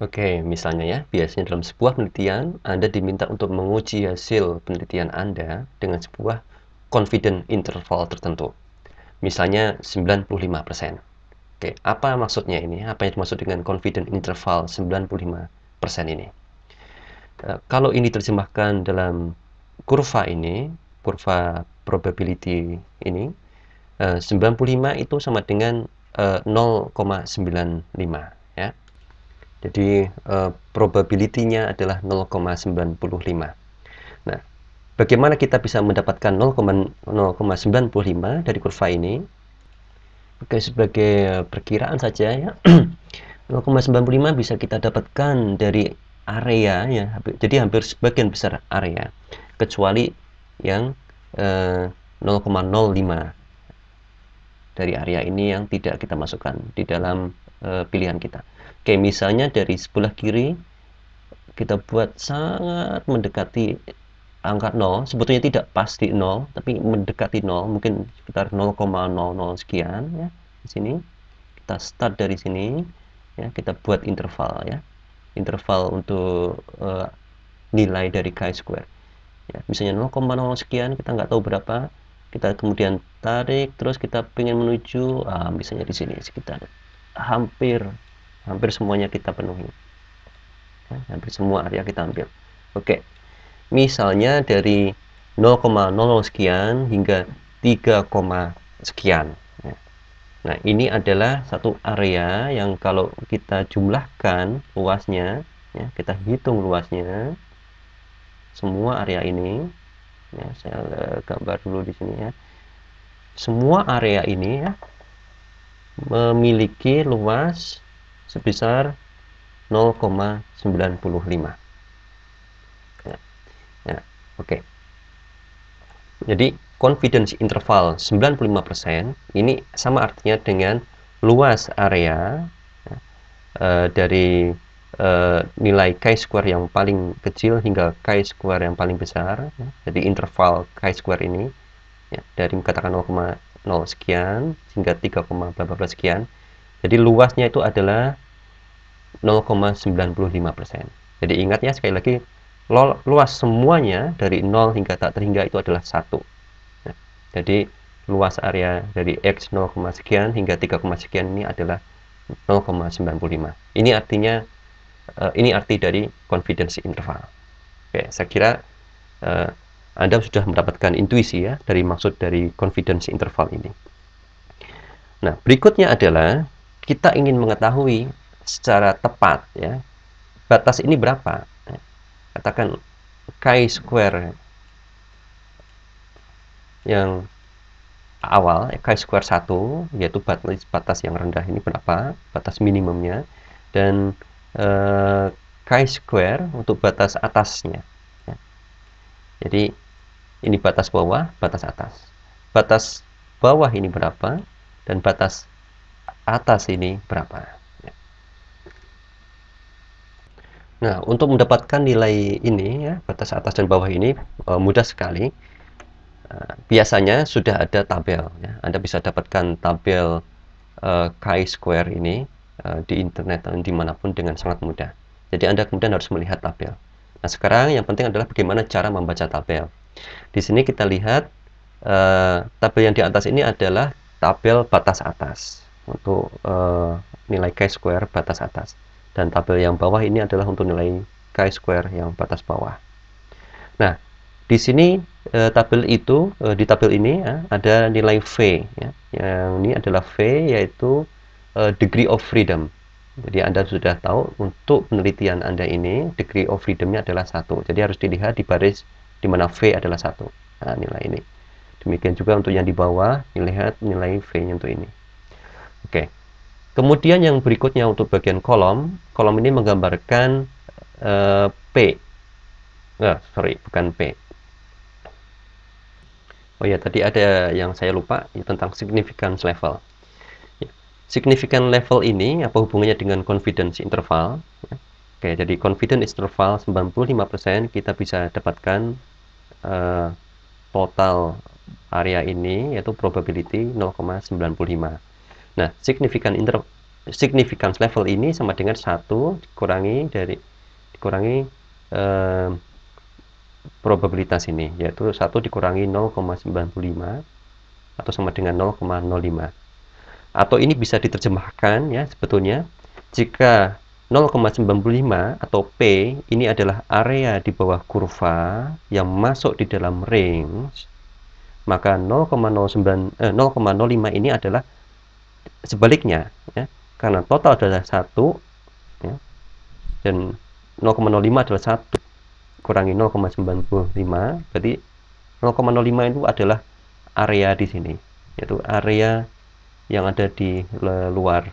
Oke, misalnya ya, biasanya dalam sebuah penelitian, Anda diminta untuk menguji hasil penelitian Anda dengan sebuah confidence interval tertentu. Misalnya 95%. Oke, apa maksudnya ini? Apa yang dimaksud dengan confidence interval 95% ini? Kalau ini terjemahkan dalam kurva ini, kurva probability ini, 95 itu sama dengan 0,95 ya. Jadi probability-nya adalah 0,95. Nah, bagaimana kita bisa mendapatkan 0,95 dari kurva ini? Oke, sebagai perkiraan saja ya. 0,95 bisa kita dapatkan dari area ya. Jadi hampir sebagian besar area, kecuali yang 0,05 dari area ini yang tidak kita masukkan di dalam pilihan kita. Oke, misalnya dari sebelah kiri kita buat sangat mendekati angka 0, sebetulnya tidak pas di 0, tapi mendekati 0, mungkin sekitar 0,00 sekian ya. Di sini kita start dari sini ya, kita buat interval ya. Interval untuk nilai dari chi-square. Ya, misalnya 0,0 sekian, kita nggak tahu berapa, kita kemudian tarik, terus kita pengen menuju, misalnya di sini sekitar hampir semuanya kita penuhi. Ya, hampir semua area kita ambil. Oke, misalnya dari 0,00 sekian hingga 3, sekian. Ya. Nah, ini adalah satu area yang kalau kita jumlahkan luasnya, ya, kita hitung luasnya, semua area ini, ya, saya gambar dulu di sini ya. Semua area ini ya, memiliki luas sebesar 0,95. Ya, ya, oke. Jadi confidence interval 95% ini sama artinya dengan luas area ya, dari nilai chi-square yang paling kecil hingga chi-square yang paling besar ya. Jadi interval chi-square ini ya, dari katakan 0,0 sekian hingga 3, bla bla bla sekian. Jadi luasnya itu adalah 0,95%. Jadi ingat ya, sekali lagi, luas semuanya dari 0 hingga tak terhingga itu adalah 1. Nah, jadi luas area dari X 0, sekian hingga 3, sekian ini adalah 0,95. Ini artinya ini arti dari confidence interval. Oke, saya kira Anda sudah mendapatkan intuisi ya dari maksud dari confidence interval ini. Nah, berikutnya adalah kita ingin mengetahui secara tepat ya, batas ini berapa. Katakan chi-square yang awal, chi-square 1, yaitu batas yang rendah ini berapa, batas minimumnya, dan chi-square untuk batas atasnya. Ya. Jadi ini batas bawah, batas atas. Batas bawah ini berapa, dan batas atas ini berapa. Ya. Nah, untuk mendapatkan nilai ini, ya, batas atas dan bawah ini mudah sekali. Biasanya sudah ada tabel. Ya. Anda bisa dapatkan tabel chi-square ini di internet atau dimanapun dengan sangat mudah. Jadi Anda kemudian harus melihat tabel. Nah, sekarang yang penting adalah bagaimana cara membaca tabel. Di sini kita lihat tabel yang di atas ini adalah tabel batas atas untuk nilai chi-square batas atas, dan tabel yang bawah ini adalah untuk nilai chi-square yang batas bawah. Nah, di sini tabel itu di tabel ini ya, ada nilai V ya. Yang ini adalah V, yaitu degree of freedom. Jadi Anda sudah tahu untuk penelitian Anda ini degree of freedom-nya adalah 1. Jadi harus dilihat di baris di mana V adalah 1. Nah, nilai ini. Demikian juga untuk yang di bawah, dilihat nilai V-nya untuk ini. Oke. Kemudian yang berikutnya untuk bagian kolom ini menggambarkan P. Sorry, bukan P. Oh ya, tadi ada yang saya lupa ya, tentang significance level. Ya, significance level ini apa hubungannya dengan confidence interval? Ya. Oke, jadi confidence interval 95% kita bisa dapatkan total area ini, yaitu probability 0,95. Nah, significant significance level ini sama dengan 1 dikurangi eh, probabilitas ini, yaitu 1 dikurangi 0,95 atau sama dengan 0,05. Atau ini bisa diterjemahkan ya sebetulnya, jika 0,95 atau P ini adalah area di bawah kurva yang masuk di dalam range, maka 0,05 ini adalah sebaliknya ya, karena total adalah 1 ya, dan 0,05 adalah 1 kurangi 0,95, berarti 0,05 itu adalah area di sini, yaitu area yang ada di luar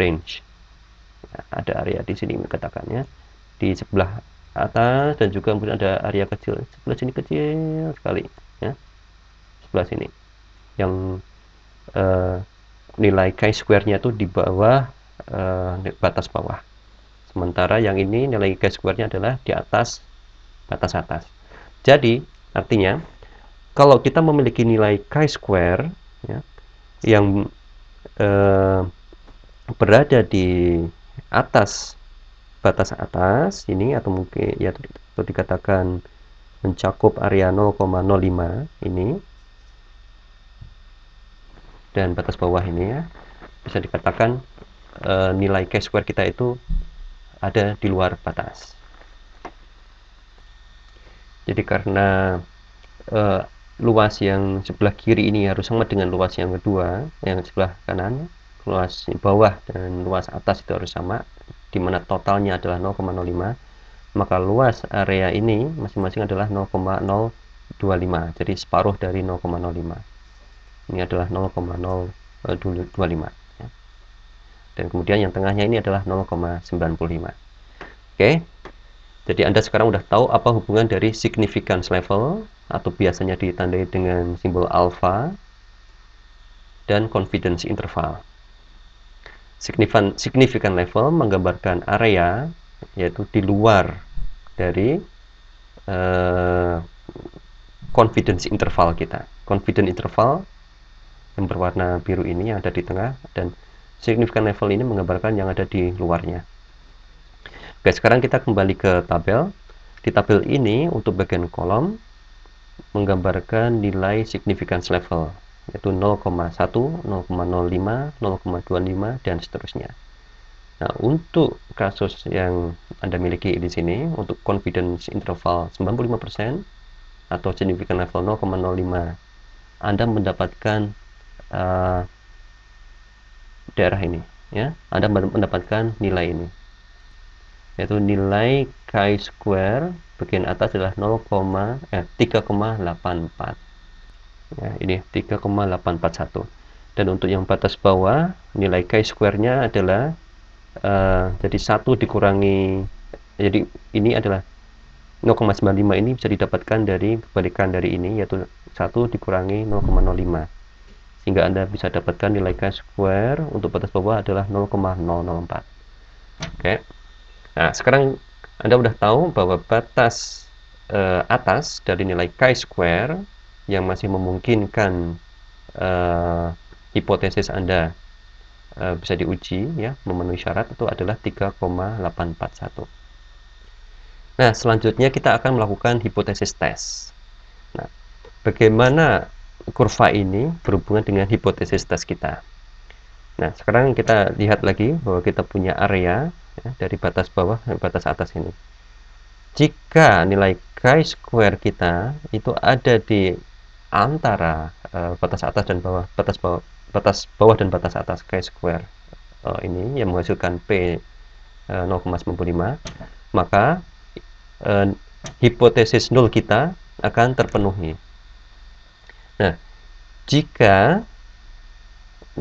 range. Ada area di sini katakannya di sebelah atas, dan juga mungkin ada area kecil sebelah sini, kecil sekali ya, sebelah sini yang nilai chi-square-nya itu di bawah batas bawah, sementara yang ini nilai chi-square-nya adalah di atas batas atas. Jadi artinya kalau kita memiliki nilai chi-square ya, yang berada di atas batas atas ini, atau mungkin ya atau dikatakan mencakup area 0,05 ini dan batas bawah ini ya, bisa dikatakan nilai chi-square kita itu ada di luar batas. Jadi karena luas yang sebelah kiri ini harus sama dengan luas yang kedua, yang sebelah kanan, luas bawah dan luas atas itu harus sama, di mana totalnya adalah 0,05, maka luas area ini masing-masing adalah 0,025, jadi separuh dari 0,05. Ini adalah 0,025 ya. Dan kemudian yang tengahnya ini adalah 0,95. Oke, jadi Anda sekarang udah tahu apa hubungan dari significance level, atau biasanya ditandai dengan simbol alpha, dan confidence interval. Significant level menggambarkan area, yaitu di luar dari confidence interval kita. Confidence interval yang berwarna biru ini yang ada di tengah, dan significant level ini menggambarkan yang ada di luarnya. Oke, sekarang kita kembali ke tabel. Di tabel ini untuk bagian kolom menggambarkan nilai significance level, yaitu 0,1, 0,05, 0,25 dan seterusnya. Nah, untuk kasus yang Anda miliki di sini, untuk confidence interval 95% atau significant level 0,05, Anda mendapatkan daerah ini ya, Anda mendapatkan nilai ini, yaitu nilai chi-square bagian atas adalah 3,84 ya, ini 3,841, dan untuk yang batas bawah nilai chi-square-nya adalah jadi 1 dikurangi, jadi ini adalah 0,95, ini bisa didapatkan dari kebalikan dari ini, yaitu 1 dikurangi 0,05, sehingga Anda bisa dapatkan nilai chi-square untuk batas bawah adalah 0,004. Oke. Nah, sekarang Anda sudah tahu bahwa batas atas dari nilai chi-square yang masih memungkinkan hipotesis Anda bisa diuji ya, memenuhi syarat, itu adalah 3,841. Nah, selanjutnya kita akan melakukan hipotesis tes. Nah, bagaimana kurva ini berhubungan dengan hipotesis tes kita? Nah, sekarang kita lihat lagi bahwa kita punya area ya, dari batas bawah dan batas atas ini. Jika nilai chi-square kita itu ada di antara batas atas dan bawah, batas bawah dan batas atas chi-square ini yang menghasilkan P 0,95, maka hipotesis nol kita akan terpenuhi. Nah, jika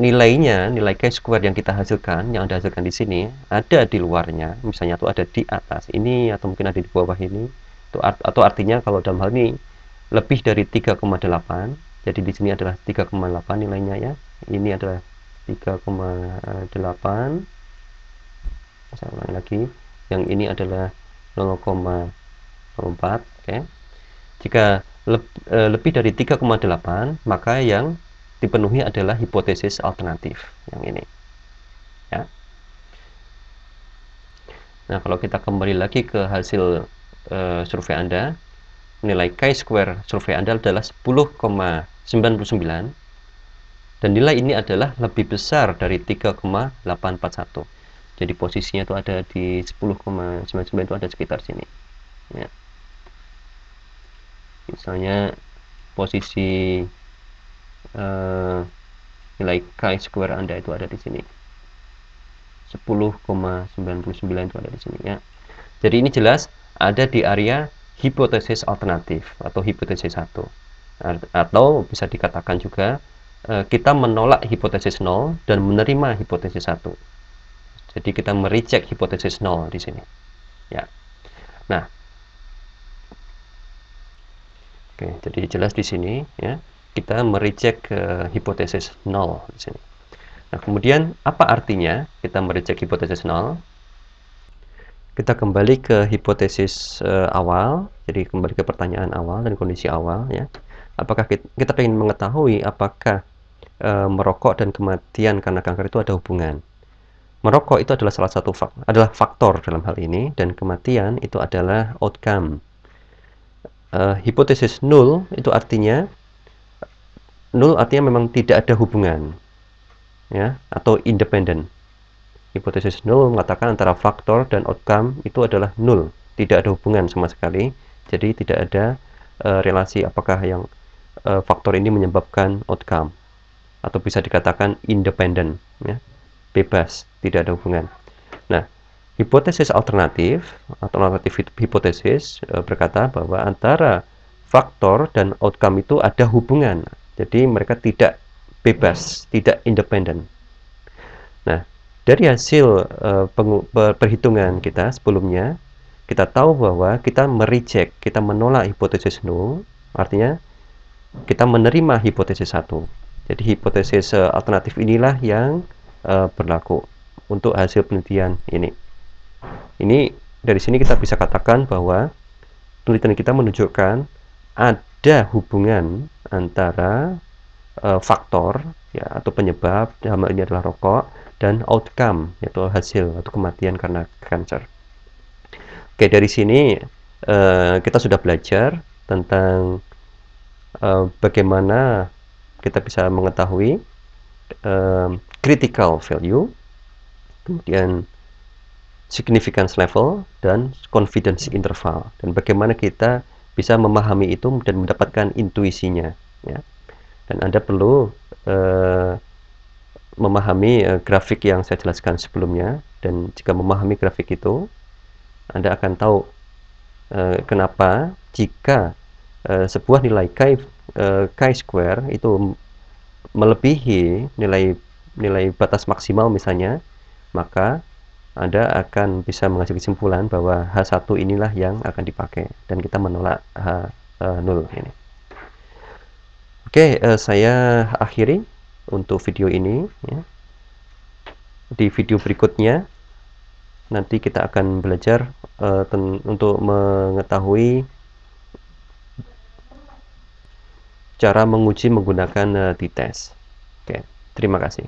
nilai chi-square yang kita hasilkan, yang Anda hasilkan di sini, ada di luarnya, misalnya itu ada di atas ini, atau mungkin ada di bawah ini, atau artinya kalau dalam hal ini lebih dari 3,8, jadi di sini adalah 3,8 nilainya ya, ini adalah 3,8, saya ulangi lagi, yang ini adalah 0,04. Oke. Jika lebih dari 3,8, maka yang dipenuhi adalah hipotesis alternatif yang ini. Ya. Nah, kalau kita kembali lagi ke hasil survei Anda, nilai chi-square survei Anda adalah 10,99 dan nilai ini adalah lebih besar dari 3,841. Jadi posisinya itu ada di 10,99, itu ada sekitar sini. Ya. Misalnya posisi nilai chi-square Anda itu ada di sini. 10,99 itu ada di sini ya. Jadi ini jelas ada di area hipotesis alternatif atau hipotesis 1. Atau bisa dikatakan juga kita menolak hipotesis 0 dan menerima hipotesis 1. Jadi kita mereject hipotesis 0 di sini. Ya. Nah. Oke, jadi jelas di sini ya. Kita mereject hipotesis 0 di sini. Nah, kemudian apa artinya kita mereject hipotesis 0? Kita kembali ke hipotesis awal, jadi kembali ke pertanyaan awal dan kondisi awal ya. Apakah kita ingin mengetahui apakah merokok dan kematian karena kanker itu ada hubungan? Merokok itu adalah salah satu faktor dalam hal ini, dan kematian itu adalah outcome. Hipotesis nul itu artinya memang tidak ada hubungan ya, atau independen. Hipotesis nul mengatakan antara faktor dan outcome itu adalah nul, tidak ada hubungan sama sekali. Jadi tidak ada relasi apakah yang faktor ini menyebabkan outcome, atau bisa dikatakan independen ya, bebas, tidak ada hubungan. Nah, hipotesis alternatif atau alternatif hipotesis berkata bahwa antara faktor dan outcome itu ada hubungan. Jadi mereka tidak bebas, tidak independen. Nah, dari hasil perhitungan kita sebelumnya, kita tahu bahwa kita mereject, kita menolak hipotesis nol, artinya kita menerima hipotesis 1. Jadi hipotesis alternatif inilah yang berlaku untuk hasil penelitian ini. Ini dari sini kita bisa katakan bahwa penelitian kita menunjukkan ada hubungan antara faktor ya, atau penyebab, dalam hal ini adalah rokok, dan outcome, yaitu hasil atau kematian karena kanker. Oke, dari sini kita sudah belajar tentang bagaimana kita bisa mengetahui critical value, kemudian significance level, dan confidence interval, dan bagaimana kita bisa memahami itu dan mendapatkan intuisinya ya. Dan Anda perlu memahami grafik yang saya jelaskan sebelumnya, dan jika memahami grafik itu Anda akan tahu kenapa jika sebuah nilai chi-square itu melebihi nilai batas maksimal misalnya, maka Anda akan bisa mengambil kesimpulan bahwa H1 inilah yang akan dipakai dan kita menolak H0 ini. Oke, saya akhiri untuk video ini ya. Di video berikutnya nanti kita akan belajar untuk mengetahui cara menguji menggunakan t-test. Oke, terima kasih.